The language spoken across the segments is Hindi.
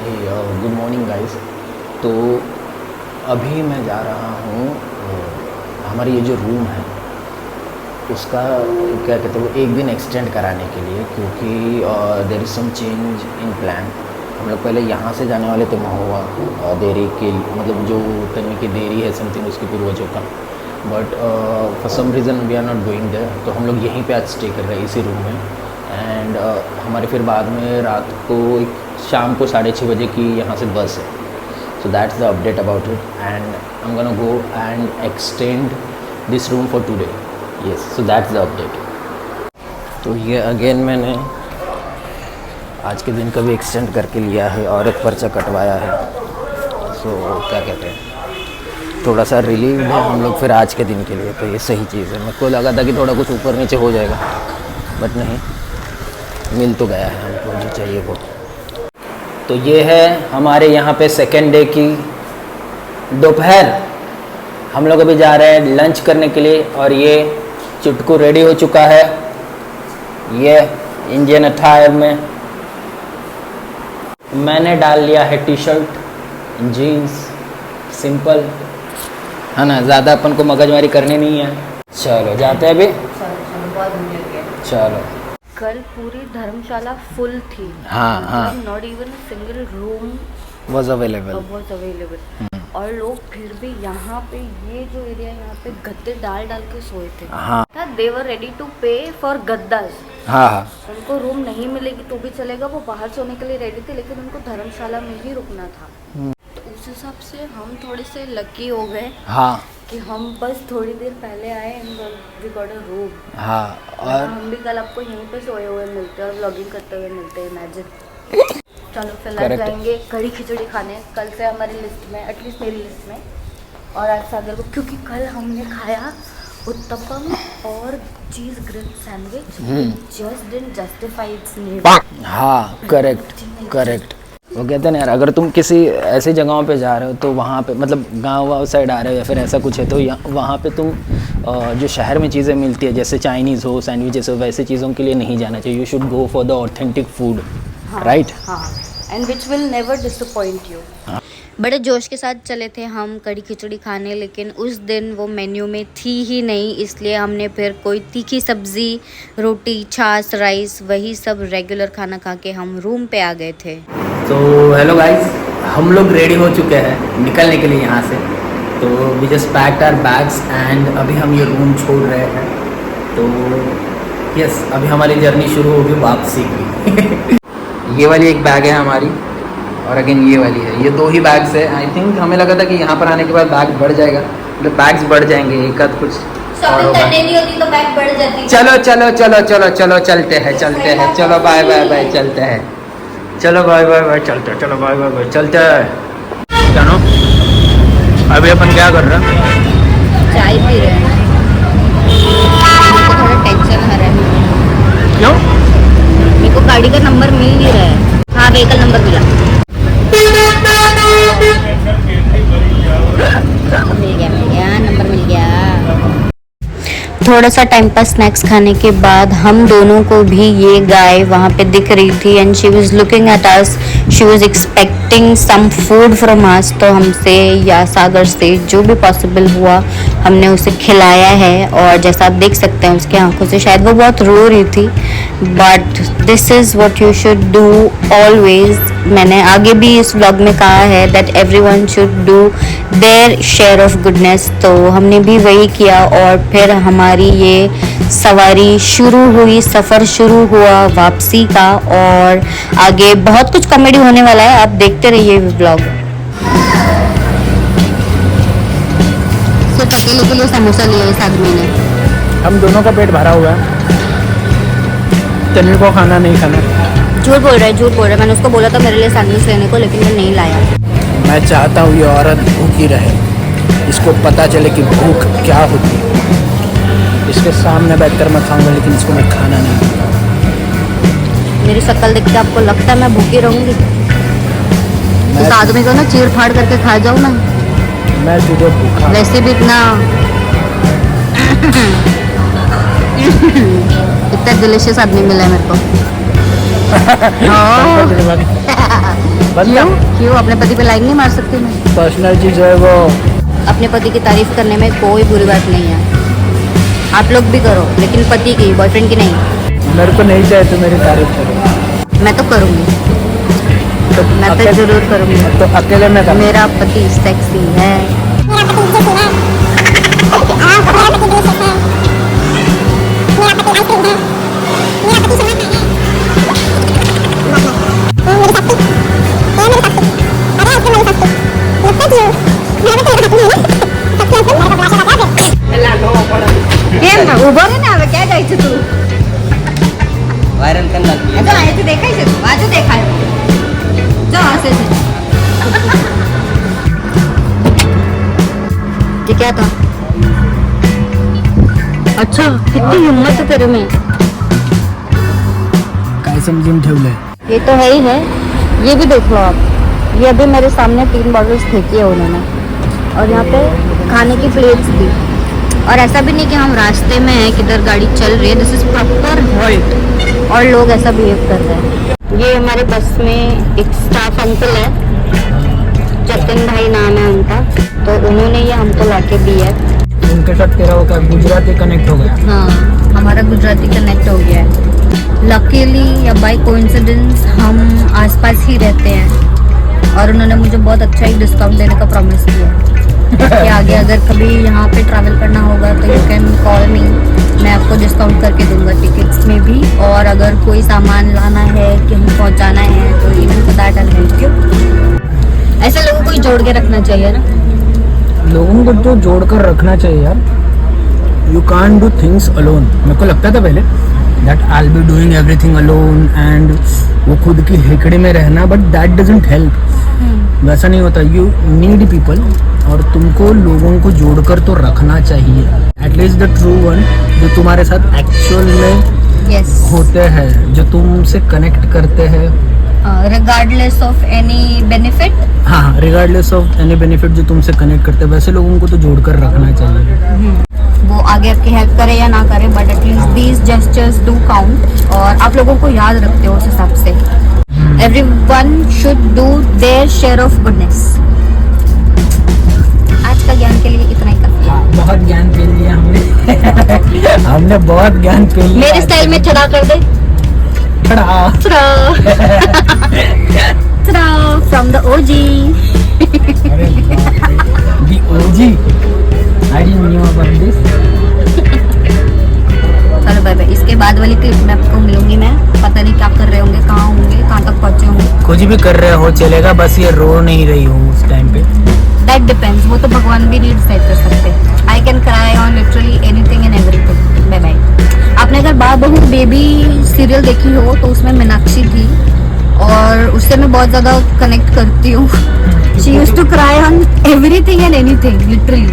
Good morning guys. तो अभी मैं जा रहा हूँ हमारी ये जो रूम है उसका क्या कहते हैं वो एक दिन एक्सटेंड कराने के लिए, क्योंकि there is some change in plan. हम लोग पहले यहाँ से जाने वाले थे महुआ देरी के, मतलब जो तन्वी की देरी है समथिंग उसके पूर्वजों का, but for some reason we are not going there. तो हम लोग यहीं पे आज स्टे कर रहे हैं इसी रूम में। एंड हमारे फिर बाद में रात को शाम को 6:30 बजे की यहाँ से बस है। So that's the update about it and I am gonna go and extend this room for today. Yes, so that's the update. तो ये अगेन मैंने आज के दिन का भी एक्सटेंड करके लिया है और एक पर्चा कटवाया है। सो क्या कहते हैं, थोड़ा सा रिलीव है हम लोग फिर आज के दिन के लिए। तो ये सही चीज़ है। मेरे को लगा था कि थोड़ा कुछ ऊपर नीचे हो जाएगा, बट नहीं, मिल तो गया है हमको जो चाहिए वो। तो ये है हमारे यहाँ पे सेकेंड डे की दोपहर। हम लोग अभी जा रहे हैं लंच करने के लिए और ये चुटकू रेडी हो चुका है ये इंडियन अटायर में। मैंने डाल लिया है टी शर्ट जीन्स, सिंपल है ना, ज़्यादा अपन को मगजमारी करनी नहीं है। चलो जाते हैं अभी। चलो। कल पूरी धर्मशाला फुल थी। हाँ, not even single room was available. और लोग फिर भी यहाँ पे ये जो एरिया यहाँ पे गद्दे डाल के सोए थे। हाँ, दे वर रेडी टू पे फॉर गद्दास। हाँ, हाँ, उनको रूम नहीं मिलेगी तो भी चलेगा, वो बाहर सोने के लिए रेडी थे, लेकिन उनको धर्मशाला में ही रुकना था। तो उस हिसाब से हम थोड़े से लकी हो गए। हाँ, कि हम बस थोड़ी देर पहले आए and we got a room. हाँ। और हम भी कल आपको यहीं पे सोए हुए मिलते और व्लॉगिंग करते हुए मिलते हैं, इमेजिन। चलो फिलहाल जाएंगे कढ़ी खिचड़ी खाने। कल से हमारी लिस्ट में, एटलीस्ट मेरी लिस्ट में, और आज सागर को, क्योंकि कल हमने खाया उत्तपम और cheese grill sandwich, just didn't justify its name. हाँ, करेक्ट। वो कहते हैं ना यार, अगर तुम किसी ऐसी जगहों पे जा रहे हो तो वहाँ पे मतलब गाँव साइड आ रहे हो या फिर ऐसा कुछ है, तो वहाँ पे तुम जो शहर में चीज़ें मिलती है जैसे चाइनीज़ हो, सैंडविचेस हो, वैसे चीज़ों के लिए नहीं जाना चाहिए। You should go for the authentic food, right? हाँ, and which will never disappoint you. बड़े जोश के साथ चले थे हम कढ़ी खिचड़ी खाने, लेकिन उस दिन वो मेन्यू में थी ही नहीं, इसलिए हमने फिर कोई तीखी सब्ज़ी, रोटी, छाछ, राइस, वही सब रेगुलर खाना खा के हम रूम पे आ गए थे। तो हेलो गाइस, हम लोग रेडी हो चुके हैं निकलने के लिए यहाँ से। तो we just packed our bags and अभी हम ये रूम छोड़ रहे हैं। तो यस, अभी हमारी जर्नी शुरू होगी वापसी की। ये वाली एक बैग है हमारी और अगेन ये वाली है। ये 2 ही बैग्स है। आई थिंक हमें लगा था कि यहाँ पर आने के बाद बैग बढ़ जाएगा, मतलब बैग्स बढ़ जाएंगे, एक आध कुछ शॉपिंग करने नहीं होती तो बैग बढ़ जाती है। चलो चलते हैं। चलो बाय चलते हैं। चलो बाय चलते हैं। जानो अभी अपन क्या कर रहे हैं? चाय पी रहे हैं। मेरे को थोड़ा टेंशन आ रहा है। क्यों? मेरे को गाड़ी का नंबर मिल नहीं रहा है। हाँ, व्हीकल नंबर मिल गया, नंबर मिल गया। थोड़ा सा टाइम पास स्नैक्स खाने के बाद हम दोनों को भी ये गाय वहाँ पे दिख रही थी and she was looking at us, she was expecting some food from us. तो हमसे या सागर से जो भी पॉसिबल हुआ हमने उसे खिलाया है, और जैसा आप देख सकते हैं उसके आंखों से शायद वो बहुत रो रही थी, but this is what you should do always. मैंने आगे भी इस व्लॉग में कहा है that everyone should do their share of goodness. तो हमने भी वही किया और फिर हमारी ये सवारी शुरू हुई, सफ़र शुरू हुआ वापसी का, और आगे बहुत कुछ कॉमेडी होने वाला है, आप देखते रहिए व्लॉग। सिर्फ अकेले के लिए समोसा लिया इस आदमी ने। हम दोनों का पेट भरा हुआ है, तन्वी को खाना नहीं खाना। झूठ बोल रहा है। मैंने उसको बोला था मेरे लिए सैंडविच लेने को, लेकिन वो नहीं लाया। मैं चाहता हूँ ये औरत भूखी रहे, इसको पता चले कि भूख क्या होती है। इसके सामने बैठकर मैं खाऊंगा, लेकिन इसको मैं खाना नहीं। मेरी शक्ल देख के आपको लगता है मैं भूखी रहूंगी? उस आदमी को ना चीर फाड़ करके खा जाऊँ ना। मैं तुझे भूखा, वैसे भी इतना इतना डिलीशियस आदमी मिला है मेरे को। क्यों क्यों अपने पति पे लाइन नहीं मार सकती मैं? पर्सनल चीज़ है वो। अपने पति की तारीफ करने में कोई बुरी बात नहीं है, आप लोग भी करो, लेकिन पति की, बॉयफ्रेंड की नहीं। मेरे को नहीं चाहिए तो मेरी तारीफ करो। मैं तो करूँगी, तो मैं तो जरूर करूँगी। तो अकेले में कर। मेरा पति सेक्सी है। उभं रे ना, काय जायचं तू? वायरल करना चाहिए। जो आहे ते देखायचं तू, वाजू देखाय जो असे ते क्या था? अच्छा, कितनी हिम्मत है तेरे में। काय समजून ठेवलंय? ये तो है ही है, ये भी देख लो आप, ये अभी मेरे सामने 3 बॉटल्स फेंकी है उन्होंने, और यहाँ पे खाने की प्लेट्स भी। और ऐसा भी नहीं कि हम रास्ते में हैं, किधर गाड़ी चल रही है, दिस इज प्रॉपर हॉल्ट, और लोग ऐसा बिहेव कर रहे हैं। ये हमारे बस में एक स्टाफ अंकल है, जतिन भाई नाम है उनका, तो उन्होंने ये हमको लाके दिया है। उनके साथ तेरा वो क्या गुजराती कनेक्ट हो गया? हाँ, हमारा गुजराती कनेक्ट हो गया है। लकीली या बाय कोइंसिडेंस हम आसपास ही रहते हैं, और उन्होंने मुझे बहुत अच्छा एक डिस्काउंट देने का प्रॉमिस किया कि आगे अगर कभी यहाँ पे ट्रैवल करना होगा तो यू कैन कॉल मी, मैं आपको डिस्काउंट करके दूंगा टिकट्स में भी, और अगर कोई सामान लाना है, कहीं पहुँचाना है, तो even for that I help you. ऐसे लोगों को जोड़ के रखना चाहिए ना, लोगों को तो जोड़कर रखना चाहिए यार। You can't do things alone. मेरे को लगता था पहले that I will be doing everything alone and वो खुद की हेकड़े में रहना, बट दैट डजंट हेल्प। वैसा नहीं होता, यू नीड पीपल, और तुमको लोगों को जोड़कर तो रखना चाहिए, एटलीस्ट द ट्रू वन जो तुम्हारे साथ एक्चुअल में यस, होते हैं, जो तुमसे कनेक्ट करते हैं रिगार्डलेस ऑफ एनी बेनिफिट। हाँ, रिगार्डलेस ऑफ एनी बेनिफिट, जो तुमसे कनेक्ट करते हैं, वैसे लोगों को तो जोड़कर रखना चाहिए। वो आगे आपकी हेल्प करे या ना करे, but at least these gestures do count, और आप लोगों को याद रखते हो उस हिसाब से। Everyone should do their share of goodness. आज का ज्ञान के लिए इतना ही काफी है। बहुत ज्ञान पी लिया हमने। हमने बहुत ज्ञान पी लिया। मेरे स्टाइल में छड़ा कर दे, from the OG. The OG. I didn't know about this. चलो बाय बाय। इसके बाद वाली क्लिप में आपको मिलूंगी मैं, पता नहीं क्या कर रहे होंगे, कहाँ होंगे, कहाँ तक पहुँचे होंगे। कुछ भी कर रहे हो चलेगा, बस ये रो नहीं रही हूँ उस टाइम पे। दैट डिपेंड्स, वो तो भगवान भी नहीं डिसाइड कर सकते। I can cry on literally anything and everything. Bye bye. आपने अगर बाबू बेबी सीरियल देखी हो तो उसमें मीनाक्षी थी, और उससे मैं बहुत ज़्यादा कनेक्ट करती हूँ। She used to cry on everything and anything literally,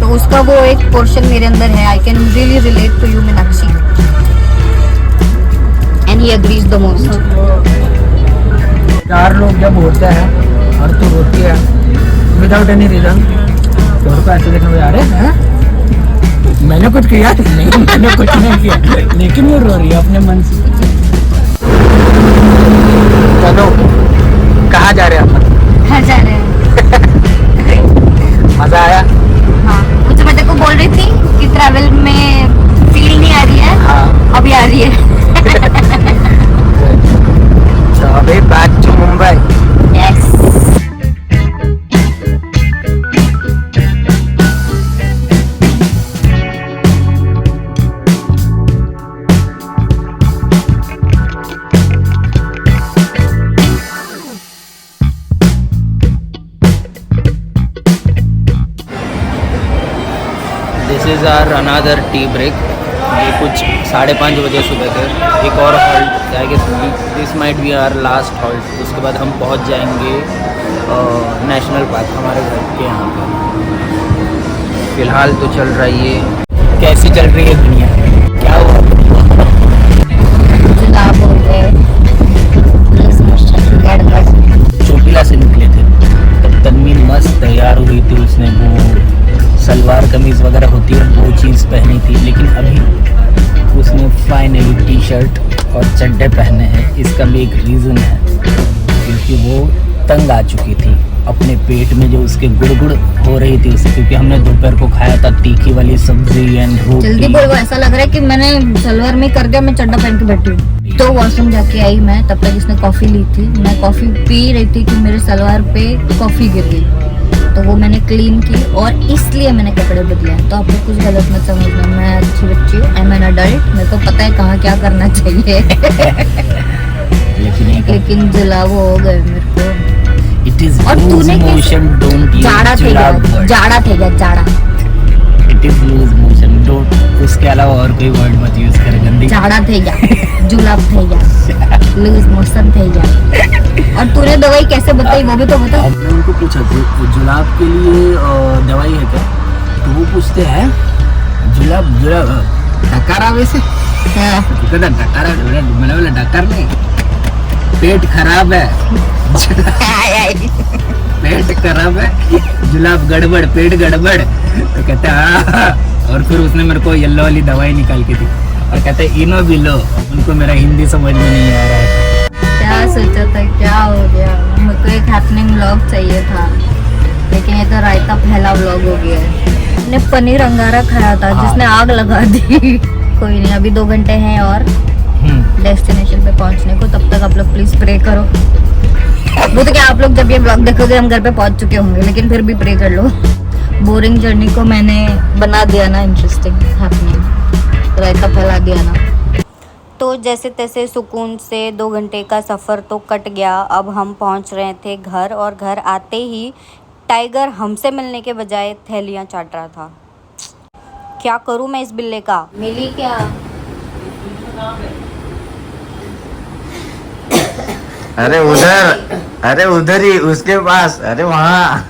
तो उसका वो एक पोर्शन मेरे अंदर है। I can really relate to you Meenakshi, and he agrees the most. 4 लोग जब होते हैं और तू रोती है विदाउट एनी रीजन, तो और को ऐसे देखने में, अरे मैंने कुछ किया नहीं, मैंने कुछ नहीं किया, लेकिन वो रो रही है अपने मन से। चलो, कहाँ जा रहे हैं अपन? घर जा रहे हैं। मजा आया? हाँ, कुछ मैं तेरे को बोल रही थी कि ट्रैवल में फील नहीं आ रही है। हाँ। अभी आ रही है। So अभी back to Mumbai. Yes. This is our another tea break. ये कुछ 5:30 बजे सुबह के। एक और halt, I guess this might be our last halt. उसके बाद हम पहुंच जाएंगे नेशनल पार्क, हमारे घर के यहाँ पे। फिलहाल तो चल रही है, कैसी चल रही है दुनिया, क्या हुआ? चोटिला से निकले थे तब तन्वीन मस्त तैयार हुई थी, उसने वो सलवार कमीज़ वगैरह होती है वो चीज़ पहनी थी, लेकिन अभी उसने फाइनली टी शर्ट और चड्डे पहने हैं। इसका भी एक रीज़न है, क्योंकि वो तंग आ चुकी थी अपने पेट में, जो उसके गुड़गुड़ हो रही थी उसे, क्योंकि हमने दोपहर को खाया था तीखी वाली सब्जी एंड जल्दी रोटी। बोलो, ऐसा लग रहा है कि मैंने सलवार में कर दिया, मैं चड्डा पहन के बैठी हूँ। तो वॉशरूम जाके आई मैं, तब तक इसने कॉफी ली थी। मैं कॉफी पी रही थी कि मेरे सलवार पे कॉफी गिर गई, तो वो मैंने क्लीन की और इसलिए मैंने कपड़े बदले। तो आप लोग कुछ गलत मत समझना, मैं अच्छी बच्ची हूँ, आई एम एन अडल्ट, मेरे को पता है कहाँ क्या करना चाहिए। लेकिन जुलाब हो गए मेरे को। इट इज और लूज तूने मोशन, डोंट यूज जाड़ा थे जुलाब गया, वर्ड। जाड़ा थे गया, जाड़ा। It is loose motion, don't, उसके अलावा और कोई वर्ड मत यूज करे गंदी। जाड़ा थे गया, जुलाब थे गया, लूज मोशन थे गया। और तूने दवाई कैसे बताई वो भी तो बता। हमने उनको पूछा जुलाब के लिए दवाई है क्या, तो वो पूछते हैं जुलाब डकारा वैसे कहता डकारा, मैंने बोला डकार नहीं, पेट खराब है। पेट खराब है, जुलाब गड़बड़, पेट गड़बड़। तो कहते हाँ, और फिर उसने मेरे को येलो वाली दवाई निकाल के दी और कहते इनो भी लो। उनको मेरा हिंदी समझ में नहीं आ रहा है। क्या सोचा था, क्या हो गया। मेरे को एक हैपनिंग व्लॉग चाहिए था, लेकिन ये तो रायता फैला व्लॉग हो गया है। मैंने पनीर अंगारा खाया था जिसने आग लगा दी। कोई नहीं, अभी 2 घंटे हैं और डेस्टिनेशन पे पहुंचने को। तब तक आप लोग प्लीज प्रे करो। वो तो क्या, आप लोग जब ये ब्लॉग देखोगे हम घर पे पहुंच चुके होंगे, लेकिन फिर भी प्रे कर लो। बोरिंग जर्नी को मैंने बना दिया ना इंटरेस्टिंग, हैपनिंग, रायता फैला दिया ना। तो जैसे तैसे सुकून से 2 घंटे का सफ़र तो कट गया। अब हम पहुंच रहे थे घर, और घर आते ही टाइगर हमसे मिलने के बजाय थैलियाँ चाट रहा था। क्या करूं मैं इस बिल्ले का। मिली क्या? अरे उधर ही उसके पास, अरे वहाँ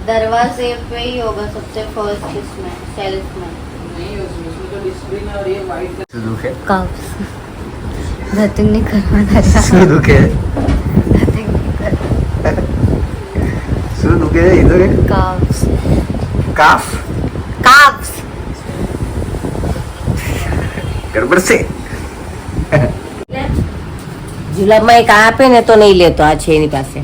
दरवाजे पे ही होगा सबसे फर्स्ट, इसमें सेल्फ में। काफ्स नथिंग नहीं करवाना था। इधर काफ्स काफ काफ्स गड़बड़ से जुलाब में कहाँ पे ने तो नहीं ले तो आज नहीं पासे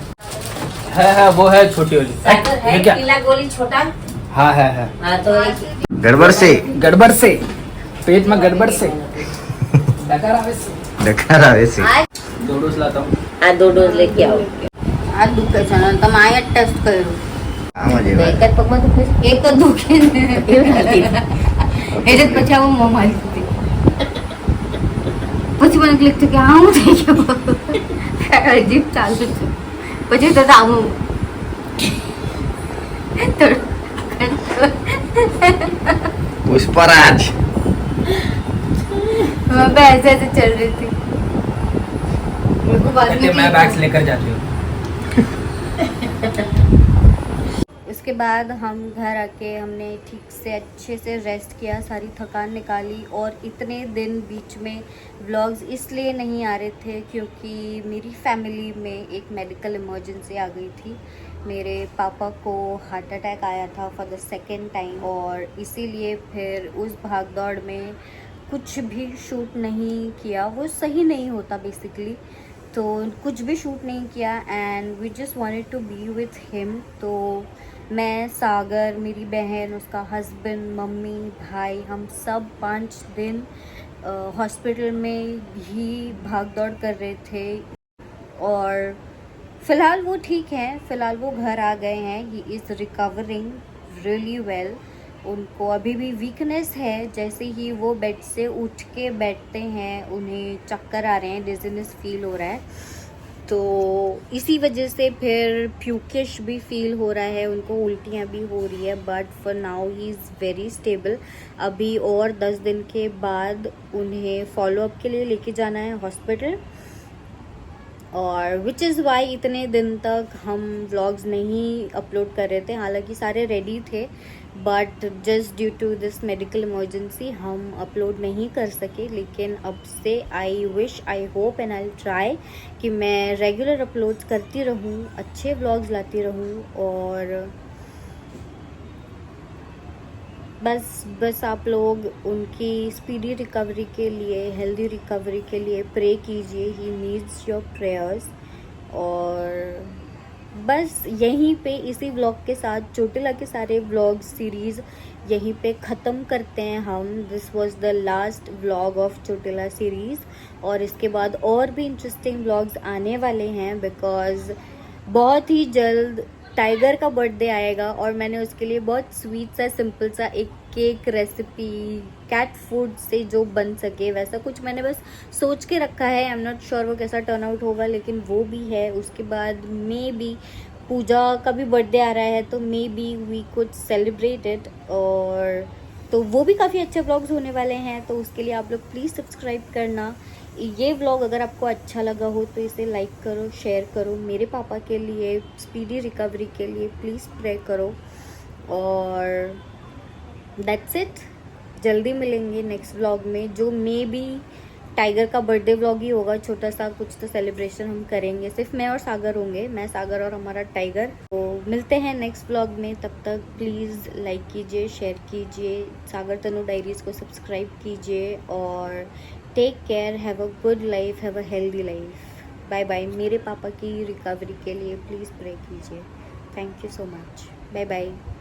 है वो है छोटी वाली। ये क्या? पीला गोली छोटा। हाँ है। हाँ तो गड़बड़ से पेट में गड़बड़ से डकारा वैसे दो डोज लाता हूँ। हाँ 2 डोज लेके आओ. आज दुखे છે ને તમે આયા ટેસ્ટ કર્યું આમાં એક જ પગમાં દુખે છે? એક તો દુખે ને એટલે પછી આવું મોં મારી દીધી. પછી મને ક્લિક થયું કે આ હું થઈ ગયું અજીબ ચાલુ છે. પછી તો આવું पुष्पराज मैं ऐसे ऐसे चल रही थी. मेरे को बाद में मैं बैग्स लेकर जाती हूँ। इसके बाद हम घर आके हमने ठीक से अच्छे से रेस्ट किया, सारी थकान निकाली. और इतने दिन बीच में व्लॉग्स इसलिए नहीं आ रहे थे क्योंकि मेरी फैमिली में एक मेडिकल इमरजेंसी आ गई थी. मेरे पापा को हार्ट अटैक आया था फॉर द सेकेंड टाइम, और इसीलिए फिर उस भाग दौड़ में कुछ भी शूट नहीं किया. वो सही नहीं होता बेसिकली, तो कुछ भी शूट नहीं किया. And we just wanted to be with him. तो मैं, सागर, मेरी बहन, उसका हस्बैंड, मम्मी, भाई, हम सब 5 दिन हॉस्पिटल में ही भाग दौड़ कर रहे थे. और फ़िलहाल वो ठीक हैं, फ़िलहाल वो घर आ गए हैं. He is recovering really well. उनको अभी भी वीकनेस है. जैसे ही वो बेड से उठ के बैठते हैं उन्हें चक्कर आ रहे हैं, डिजीनेस फील हो रहा है. तो इसी वजह से फिर प्यूकिश भी फील हो रहा है, उनको उल्टियाँ भी हो रही है. But for now he is very stable. अभी और 10 दिन के बाद उन्हें फॉलोअप के लिए लेके जाना है हॉस्पिटल. और विच इज़ वाई इतने दिन तक हम व्लॉग्स नहीं अपलोड कर रहे थे. हालांकि सारे रेडी थे, but just due to this medical emergency हम अपलोड नहीं कर सके. लेकिन अब से I wish, I hope and I try कि मैं रेगुलर अपलोड करती रहूँ, अच्छे व्लॉग्स लाती रहूँ. और बस आप लोग उनकी स्पीडी रिकवरी के लिए, हेल्दी रिकवरी के लिए प्रे कीजिए. He needs your prayers. और बस यहीं पे इसी व्लॉग के साथ चोटिला के सारे व्लॉग सीरीज़ यहीं पे ख़त्म करते हैं हम। This was the last vlog of Chotila series, और इसके बाद और भी इंटरेस्टिंग व्लॉग्स आने वाले हैं, बिकॉज़ बहुत ही जल्द टाइगर का बर्थडे आएगा और मैंने उसके लिए बहुत स्वीट सा सिंपल सा एक केक रेसिपी कैट फूड से जो बन सके वैसा कुछ मैंने बस सोच के रखा है। आई एम नॉट श्योर वो कैसा टर्न आउट होगा, लेकिन वो भी है। उसके बाद मे बी पूजा का भी बर्थडे आ रहा है, तो maybe we could celebrate it, और तो वो भी काफ़ी अच्छे व्लॉग्स होने वाले हैं। तो उसके लिए आप लोग प्लीज़ सब्सक्राइब करना। ये व्लॉग अगर आपको अच्छा लगा हो तो इसे लाइक करो, शेयर करो। मेरे पापा के लिए स्पीडी रिकवरी के लिए प्लीज़ प्रे करो, और दैट्स इट। जल्दी मिलेंगे नेक्स्ट व्लॉग में, जो मे बी टाइगर का बर्थडे व्लॉग ही होगा। छोटा सा कुछ तो सेलिब्रेशन हम करेंगे, सिर्फ मैं और सागर होंगे, मैं सागर और हमारा टाइगर। तो मिलते हैं नेक्स्ट व्लॉग में, तब तक प्लीज़ लाइक कीजिए, शेयर कीजिए, सागर तनु डायरीज़ को सब्सक्राइब कीजिए, और take care, have a good life, have a healthy life. Bye bye. मेरे पापा की रिकवरी के लिए प्लीज़ प्रे कीजिए। Thank you so much. Bye bye.